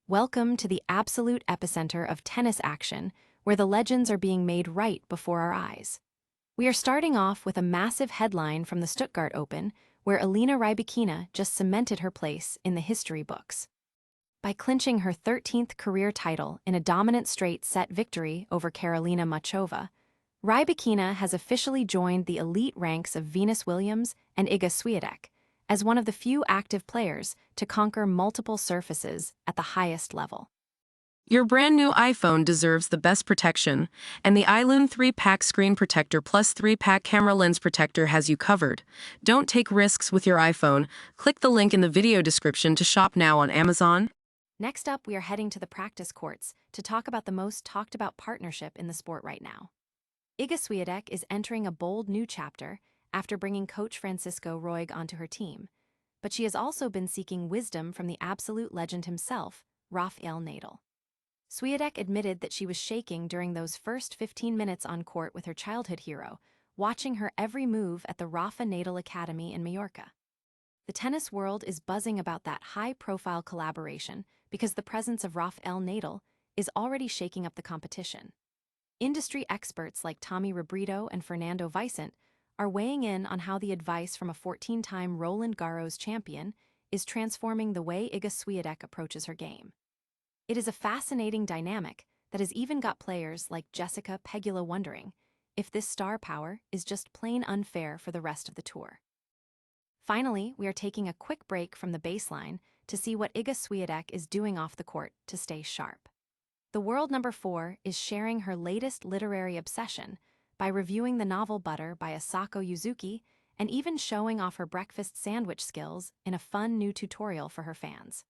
Welcome to the absolute epicenter of tennis action, where the legends are being made right before our eyes. We are starting off with a massive headline from the Stuttgart Open, where Elena Rybakina just cemented her place in the history books. By clinching her 13th career title in a dominant straight-set victory over Karolina Muchova, Rybakina has officially joined the elite ranks of Venus Williams and Iga Swiatek, as one of the few active players to conquer multiple surfaces at the highest level. Your brand new iPhone deserves the best protection, and the iLune 3-pack screen protector plus 3-pack camera lens protector has you covered. Don't take risks with your iPhone. Click the link in the video description to shop now on Amazon. Next up, we are heading to the practice courts to talk about the most talked about partnership in the sport right now. Iga Swiatek is entering a bold new chapter after bringing coach Francisco Roig onto her team, but she has also been seeking wisdom from the absolute legend himself, Rafael Nadal. Swiatek admitted that she was shaking during those first 15 minutes on court with her childhood hero, watching her every move at the Rafa Nadal Academy in Mallorca. The tennis world is buzzing about that high-profile collaboration because the presence of Rafael Nadal is already shaking up the competition. Industry experts like Tommy Robredo and Fernando Vicent are weighing in on how the advice from a 14-time Roland Garros champion is transforming the way Iga Swiatek approaches her game. It is a fascinating dynamic that has even got players like Jessica Pegula wondering if this star power is just plain unfair for the rest of the tour. Finally, we are taking a quick break from the baseline to see what Iga Swiatek is doing off the court to stay sharp. The world number 4 is sharing her latest literary obsession by reviewing the novel Butter by Asako Yuzuki and even showing off her breakfast sandwich skills in a fun new tutorial for her fans.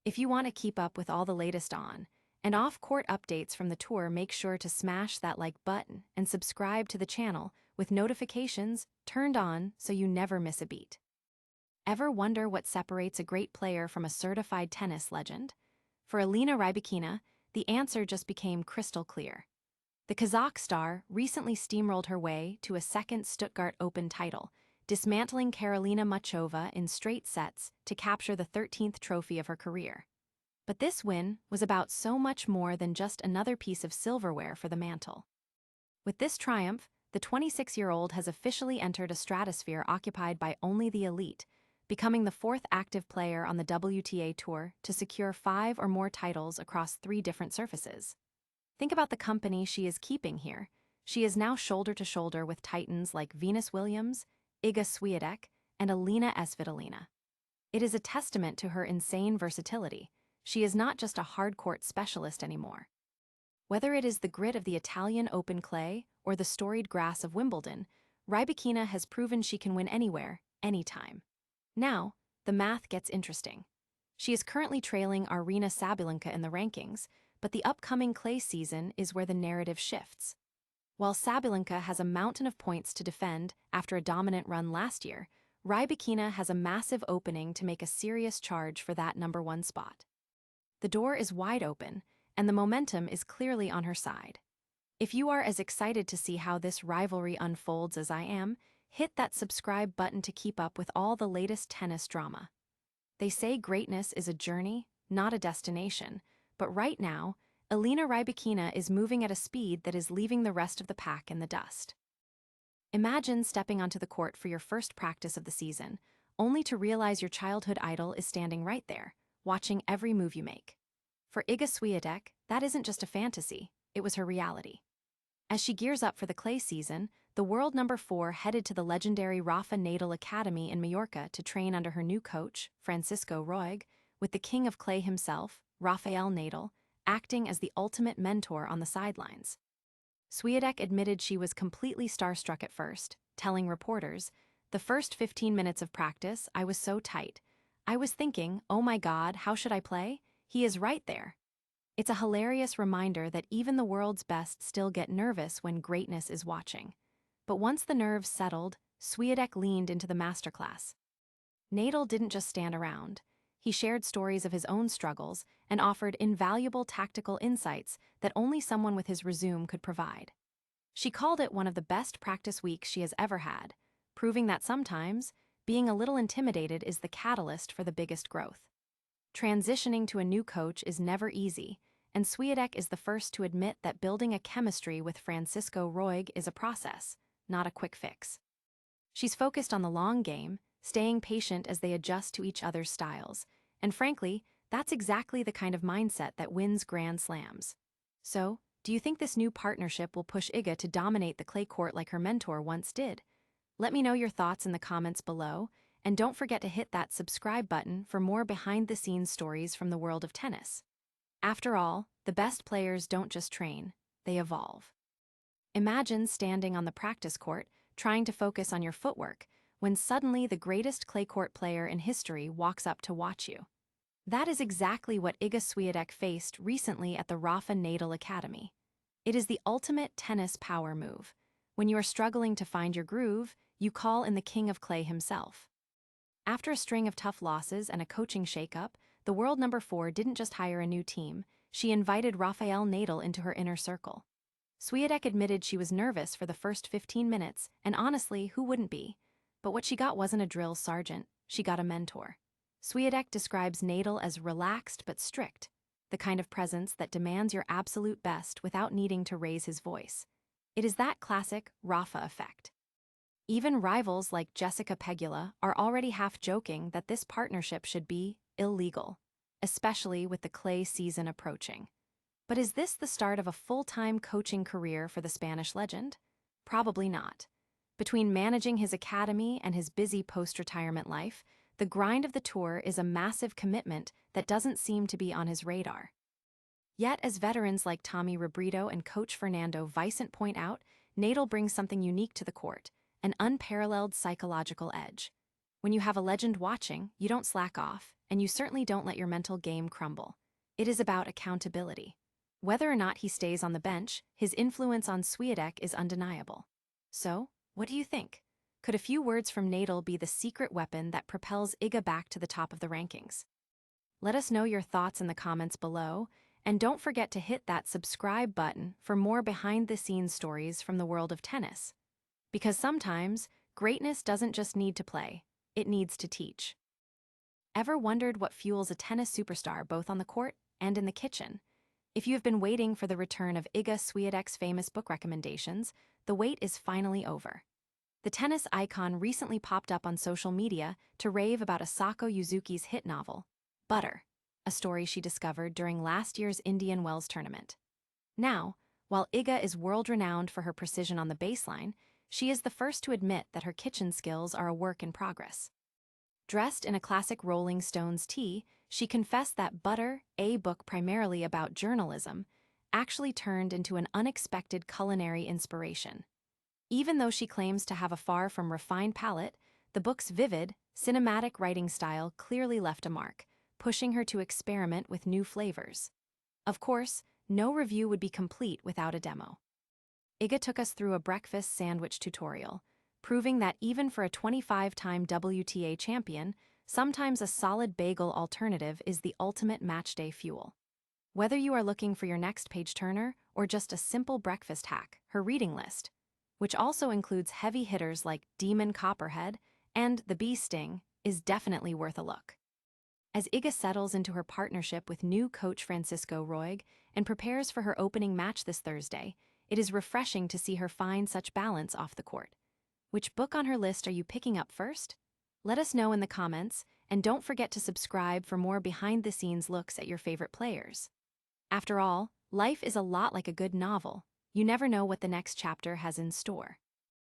If you want to keep up with all the latest on and off-court updates from the tour, make sure to smash that like button and subscribe to the channel with notifications turned on so you never miss a beat. Ever wonder what separates a great player from a certified tennis legend? For Elena Rybakina, the answer just became crystal clear. The Kazakh star recently steamrolled her way to a second Stuttgart Open title, dismantling Karolina Muchova in straight sets to capture the 13th trophy of her career. But this win was about so much more than just another piece of silverware for the mantle. With this triumph, the 26-year-old has officially entered a stratosphere occupied by only the elite, becoming the 4th active player on the WTA Tour to secure 5 or more titles across 3 different surfaces. Think about the company she is keeping here. She is now shoulder-to-shoulder with titans like Venus Williams, Iga Swiatek, and Alina Svitolina. It is a testament to her insane versatility. She is not just a hard-court specialist anymore. Whether it is the grit of the Italian Open clay or the storied grass of Wimbledon, Rybakina has proven she can win anywhere, anytime. Now, the math gets interesting. She is currently trailing Aryna Sabalenka in the rankings, but the upcoming clay season is where the narrative shifts. While Sabalenka has a mountain of points to defend after a dominant run last year, Rybakina has a massive opening to make a serious charge for that number 1 spot. The door is wide open, and the momentum is clearly on her side. If you are as excited to see how this rivalry unfolds as I am, hit that subscribe button to keep up with all the latest tennis drama. They say greatness is a journey, not a destination, but right now, Elena Rybakina is moving at a speed that is leaving the rest of the pack in the dust. Imagine stepping onto the court for your first practice of the season, only to realize your childhood idol is standing right there, watching every move you make. For Iga Swiatek, that isn't just a fantasy, it was her reality. As she gears up for the clay season, the world number 4 headed to the legendary Rafa Nadal Academy in Mallorca to train under her new coach, Francisco Roig, with the king of clay himself, Rafael Nadal, acting as the ultimate mentor on the sidelines. Swiatek admitted she was completely starstruck at first, telling reporters, "The first 15 minutes of practice, I was so tight. I was thinking, oh my God, how should I play? He is right there." It's a hilarious reminder that even the world's best still get nervous when greatness is watching. But once the nerves settled, Swiatek leaned into the masterclass. Nadal didn't just stand around. He shared stories of his own struggles and offered invaluable tactical insights that only someone with his resume could provide. She called it one of the best practice weeks she has ever had, proving that sometimes being a little intimidated is the catalyst for the biggest growth. Transitioning to a new coach is never easy, and Swiatek is the first to admit that building a chemistry with Francisco Roig is a process, not a quick fix. She's focused on the long game, staying patient as they adjust to each other's styles, and frankly, that's exactly the kind of mindset that wins Grand Slams. So, do you think this new partnership will push Iga to dominate the clay court like her mentor once did? Let me know your thoughts in the comments below, and don't forget to hit that subscribe button for more behind-the-scenes stories from the world of tennis. After all, the best players don't just train, they evolve. Imagine standing on the practice court, trying to focus on your footwork, when suddenly the greatest clay court player in history walks up to watch you. That is exactly what Iga Swiatek faced recently at the Rafael Nadal Academy. It is the ultimate tennis power move. When you are struggling to find your groove, you call in the king of clay himself. After a string of tough losses and a coaching shakeup, the world number 4 didn't just hire a new team, she invited Rafael Nadal into her inner circle. Swiatek admitted she was nervous for the first 15 minutes, and honestly, who wouldn't be? But what she got wasn't a drill sergeant, she got a mentor. Swiatek describes Nadal as relaxed but strict, the kind of presence that demands your absolute best without needing to raise his voice. It is that classic Rafa effect. Even rivals like Jessica Pegula are already half joking that this partnership should be illegal, especially with the clay season approaching. But is this the start of a full-time coaching career for the Spanish legend? Probably not. Between managing his academy and his busy post-retirement life, the grind of the tour is a massive commitment that doesn't seem to be on his radar. Yet, as veterans like Tommy Robredo and coach Fernando Vicent point out, Nadal brings something unique to the court, an unparalleled psychological edge. When you have a legend watching, you don't slack off, and you certainly don't let your mental game crumble. It is about accountability. Whether or not he stays on the bench, his influence on Swiatek is undeniable. So, what do you think? Could a few words from Nadal be the secret weapon that propels Iga back to the top of the rankings? Let us know your thoughts in the comments below, and don't forget to hit that subscribe button for more behind-the-scenes stories from the world of tennis. Because sometimes, greatness doesn't just need to play, it needs to teach. Ever wondered what fuels a tennis superstar both on the court and in the kitchen? If you have been waiting for the return of Iga Swiatek's famous book recommendations, the wait is finally over. The tennis icon recently popped up on social media to rave about Asako Yuzuki's hit novel, Butter, a story she discovered during last year's Indian Wells tournament. Now, while Iga is world-renowned for her precision on the baseline, she is the first to admit that her kitchen skills are a work in progress. Dressed in a classic Rolling Stones tee, she confessed that Butter, a book primarily about journalism, actually turned into an unexpected culinary inspiration. Even though she claims to have a far from refined palate, the book's vivid, cinematic writing style clearly left a mark, pushing her to experiment with new flavors. Of course, no review would be complete without a demo. Iga took us through a breakfast sandwich tutorial, proving that even for a 25-time WTA champion, sometimes a solid bagel alternative is the ultimate matchday fuel. Whether you are looking for your next page-turner or just a simple breakfast hack, her reading list, which also includes heavy hitters like Demon Copperhead and The Bee Sting, is definitely worth a look. As Iga settles into her partnership with new coach Francisco Roig and prepares for her opening match this Thursday, it is refreshing to see her find such balance off the court. Which book on her list are you picking up first? Let us know in the comments, and don't forget to subscribe for more behind-the-scenes looks at your favorite players. After all, life is a lot like a good novel. You never know what the next chapter has in store.